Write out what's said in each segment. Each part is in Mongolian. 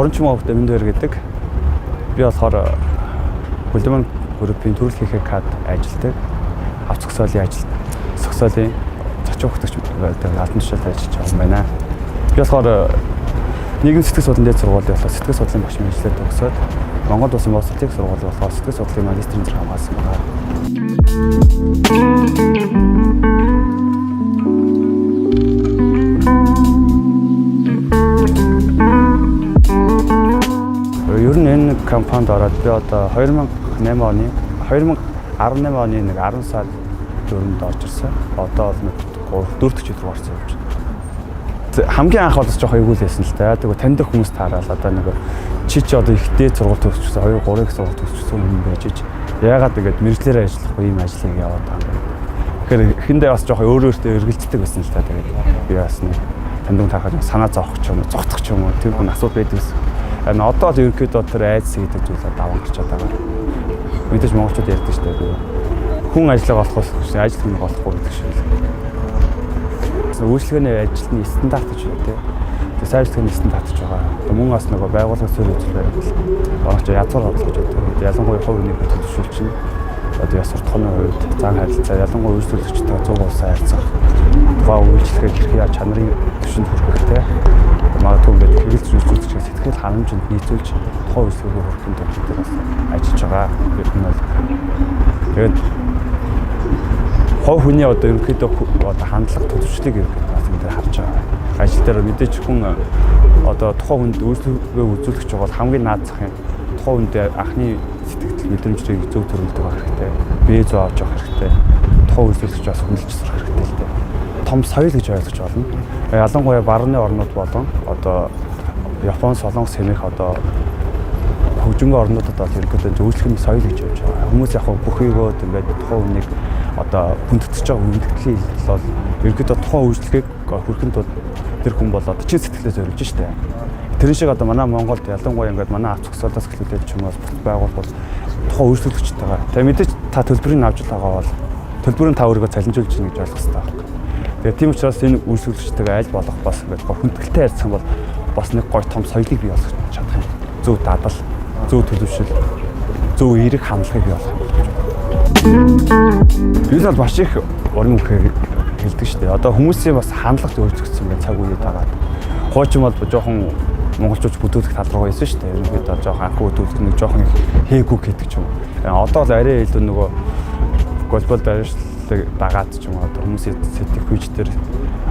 Оронч Монгол Дэмэндэр гэдэг. Би болохоор Хөлдмөн группийн төрөл хийхээ кад ажилладаг. Авц зохиолын ажил, зохиолын зочин хөгтөгч байдаг албан тушаалд ажиллаж байгаа юм байна. Би болохоор нийгэм сэтгэл судлалын дээд сургуулийн болохоор сэтгэл судлалын багш мэргэжлээ төгсөөд Монгол Улсын боловсролын сургуулийн болохоор сэтгэл судлалын магистрийн зэрэг хамгаалсан байна. Ер нь энэ компанид ороод би одоо 2018 оны 10 сард дөрөнд орж ирсэн. Одоо бол 4 өдөр орсон юм байна. Хамгийн анх бол жоохон эвгүүлсэн л да. Тэгээ таньдаг хүмүүс таараад одоо нэг чи одоо их дээд сургууль төгсчихсэн 2-3 их сургууль төгсчихсэн хүн байж ич. Яагаад тэгээд мэрэгчлэр ажиллахгүй ийм ажлыг яваад байгаа юм. Тэгэхээр эхэндээ бас жоохон өөрөөртөө эргэлздэг байсан л да. Тэгээд би бас нэг таньдаг таахад санаа зовох ч юм уу, зогтох ч юм уу тэр хүн асуудал байдаг гэсэн. Энэ одоо л ерөнхийдөө тэр айдас гэдэг зүйлээ даван гарчаад байгаа. Мэдээж монголчууд ярьдаг шүү дээ. Хүн ажиллага болохоос ажил хүн болохгүй гэдэг шиг л. Үйлчлэгээний ажилтны стандарт гэж байна тийм. Тэгээ сайн ажиллагааны стандарт гэж байгаа. Мөн бас нөгөө байгууллагын суурь үзүүлбэр байвал орооч язгуур бодлого гэж байна. Ялангуяа хувь хүний төлөвшүүлч нь одоо ясвар тооны хувьд зан харилцаа ялангуяа үйлчлүүлэгчтэй 100% харилцах. Тухайн үйлчлэгээ хэрхээ чанарын түвшинд хүрэх хэрэгтэй. Магадгүй ингээд хэрэгэл зүйлсүүдч сэтгэл ханамжинд нийцүүлж тухайн үйлчлэгээ хүрэхин тулд бас ажиллаж байгаа. Гэх юм бол тэгээд хувь хүний одоо ерөнхийдөө одоо хандлага төлөвчлөгийг ерөнхийдөө бас энэ дээр харж байгаа. Ажил дээр мэдээж хүн одоо тухайн хүнд үйлчлэгээ үзүүлэх бол хамгийн наад захын тухайн хүнд анхны сэтгэл мэдрэмжийг зөв төрүүлдэг байх хэрэгтэй. Бие зөө авч явах хэрэгтэй. Тухайн үйлчлэгч бас хүлж сурах хэрэгтэй л дээ. Том соёл гэж ойлгож байна. Ялангуяа баруун орнууд болон одоо Япон, Солонгос хэмээх одоо хөгжингийн орнуудад бол ерөнхийдөө үйлчлэгийн соёл гэж явж байгаа. Хүмүүс яг бүхийгөө ингээд тухайн хүнийг одоо хүндэтгэж байгаа хүндэтгэлийн бол ерөнхийдөө тухайн үйлчлэгийг хүрхэн тулд тэр хүн болоод чин сэтгэлээ зориулж штэ. Тэр шиг одоо манай Монголд ялангуяа ингээд манай авч зохиолоос эхлүүлээд ч юм уу байгуулбал тухайн үйлчлэгчтэйгээ. Тэгээ мэдээж та төлбөрийг авч байгаа бол төлбөрийн та өөрийгөө цалинжуулж гин гэж ойлгох хэрэгтэй байна. Тэгээ тийм учраас энэ үйлчлэгчтэйгээ аль болох бас ингээд хүндэтгэлтэй харьцах бол бас нэг гоё том соёлыг бий болгох чадах юм. Зөв дадал, зөв төлөвшил, зөв эерэг хандлагыг бий болгох юм. Би бол маш их уран бүхийг хэлдэг шүү дээ. Одоо хүмүүсийн бас хандлагт өөрчлөгдсөн байх цаг үед байгаа. Хуучин бол жоохон монголчууд бүдүүлэх тал руу байсан шүү дээ. Ерөнхийдөө жоохон анхуу бүдүүлэх нэг жоохон их хээгүү гэдэг ч юм. Одоо л арай илүү нөгөө глобал байршлыг дагаад ч юм одоо хүмүүсийн сэтгэхүйч төр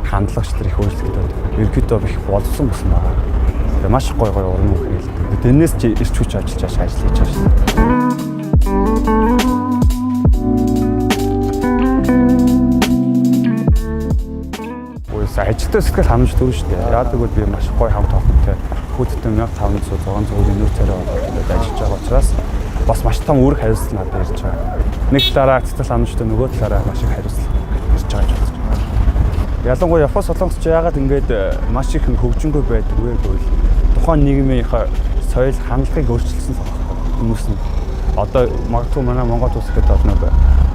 хандлагч төр их өөрчлөгдөд. Ерөнхийдөө их боловсон болсон байгаа. Тэгээ маш гоё уран бүхийг хэлдэг. Тэрнээс ч ирч хүч ажиллаж ажил хийж байгаа шүү дээ. Ажилтаа сэтгэл ханамж төрөн шүү дээ. Яагаад гэвэл би маш гоё хамт олонтой хүүхдтэй 1500 600 нүүр царай болоод ажиллаж байгаа учраас бас маш том үүрэг хариуцлага надад ирж байгаа. Нэг талаараа сэтгэл ханамжтай нөгөө талаараа маш их хариуцлага ирж байгаа гэж бодож байна. Ялангуяа Япон Солонгосч яагаад ингээд маш их хөгжингүй байдаг вэ гэвэл тухайн нийгмийнхаа соёл хандлагыг өөрчилсөн хүмүүс нь одоо магадгүй манай Монгол улс гэдэг бол нэг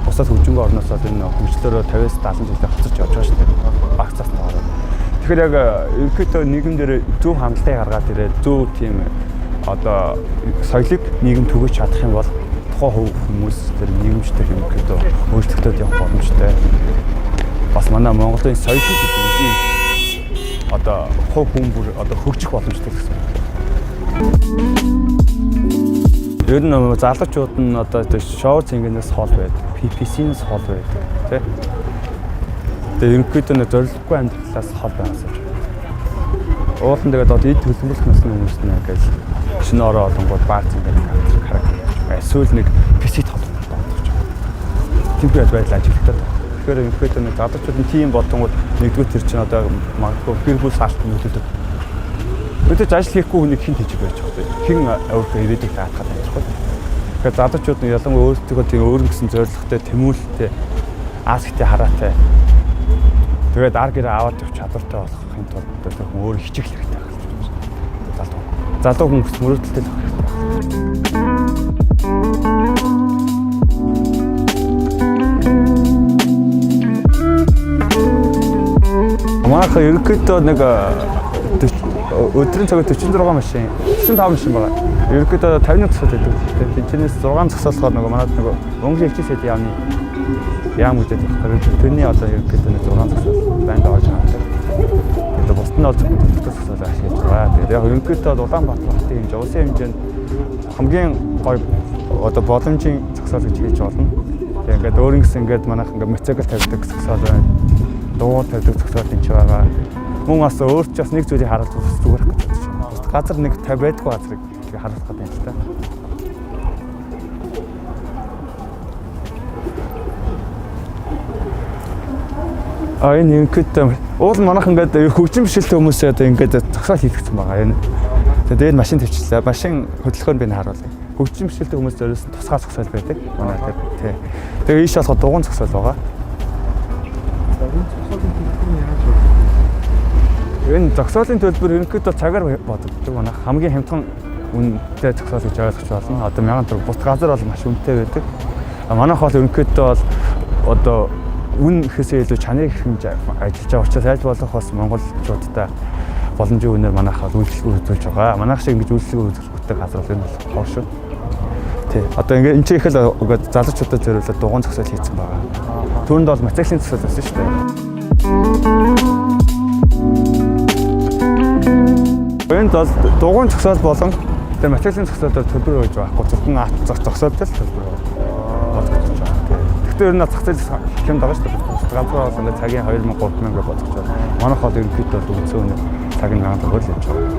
бусад хөгжингүй орноос бол энэ хөгжлөөрөө 50-70 жилдээ хоцорч явж байгаа шүү дээ. Багцаас таараад. Тэгэхээр яг ерөнхийдөө нийгэмдэр зөв хандлагыг гаргаад ирээд зөв тийм одоо соёлыг нийгэм түгэж чадах юм бол тухайн хүмүүс тэр нийгэмчтэй ерөнхийдөө өөрчлөлтөд явах боломжтой. Бас манай Монголын соёл гэдэг одоо хувь хүн бүр одоо хөгжих боломжтой гэсэн. Ер нь залуучууд нь одоо шоу цэнгэнээс хол байдаг, PPC-нээс хол байдаг, тийм. Тэгээ ерөнхийдөө нэг зорилгогүй амьдралаас хол байгаас гэж. Уулын тэгээд одоо эд төлөвлөх насны хүмүүс нь ингээл шинэ ороо олонгууд баар цэнгэнэ характер. Эсвэл нэг PC-т хол болгож байгаа. Тиймээ байдал ажиглагдаад. Тэгэхээр ерөнхийдөө нэг залуучууд нь тийм болтонгууд нэгдүгээр тэр чинь одоо магадгүй гэр бүл саалтан нөлөөлөд. Мэдээж ажил хийхгүй хүнийг хэн хийж байж байгаа вэ? Хэн өөртөө ирээдүйг даатгаад амьдрах вэ? Тэгэхээр залуучууд нь ялангуяа өөрсдөө тийм өөр гэсэн зорилготой, тэмүүлэлтэй, аз ихтэй хараатай. Тэгээд ар гэрээ аваад явах чадвартай болохын тулд тэр хүн өөр хичээх хэрэгтэй байна. Залуу хүмүүс мөрөөдөлтэй байх хэрэгтэй. Манайха ерөнхийдөө нэг өдрийн цагт 46 машин, 45 машин байгаа. Ерөнхийдөө 50-ны тусаад байдаг. Тэнцэнээс 6 зогсоолохоор нөгөө манайд нөгөө Монголын хичээсэд яам гэдэг байна. Тэрний одоо ерөнхийдөө 6 зогсоол байнга орж байгаа. Тэгээд бусд нь бол зогсоол ашиглаж байгаа. Тэгээд яг ерөнхийдөө Улаанбаатар хотын хэмжээ, улсын хэмжээнд хамгийн гоё одоо боломжийн зогсоол гэж хэлж болно. Тэгээд ингээд өөрөнгөс ингээд манайх ингээд мотоцикл тавьдаг зогсоол байна. Дуугаар тавьдаг зогсоол энэ ч байгаа. Мөн бас өөрч бас нэг зүйлийг харуулж зүгээр гэж бодож байна. Газар нэг 50 байдгүй газрыг харуулах гэдэг юм л та. Энэ ингээд уул манайх ингээд хөгжим бишэлтэй хүмүүсээ одоо ингээд зогсоол хийлгэсэн байгаа. Тэгээд машин тавьчихлаа. Машин хөдөлгөөнд би харуулъя. Хөгжим бишэлтэй хүмүүс өөрөөс нь тусгай зогсоол байдаг. Манай тий. Тэгээд ийш болоход дугуйн зогсоол байгаа. Энэ зогсоолын төлбөр ерөнхийдөө цагаар бодогддог манайх хамгийн хямдхан үнэтэй зогсоол гэж ойлгож байна. Одоо 1000 төгрөг бут газар бол маш үнэтэй байдаг. Манайх бол ерөнхийдөө бол одоо үн гэхээсээ илүү чанарыг хэмж ажиллаж байгаа учраас аль болох бас монголчуудтай боломжийн үнээр манайх үйлчлэг үзүүлж байгаа. Манайх шиг ингэж үйлчлэг үзүүлэх газар бол энэ бол хоо шүү. Тий. Одоо ингээд энэ их л залуучуудад зориулаад дугуйн зогсоол хийсэн байгаа. Түүнд бол мотоциклын зогсоол байсан шүү дээ. Энд бол дугуйн зогсоол болон тэгээ мотоциклын зогсоолоор төлбөр өгж байхгүй. Зөвхөн зогсоолтой л төлбөр болгож байгаа. Гэхдээ ер нь зах зээл хэмд байгаа шүү дээ. Газар бол ингээд цагийн 2000 3000 гэж бодож байна. Манайх бол ерөнхийдөө үндсэн үнэ цаг нь 1000 төгрөг л явж байгаа.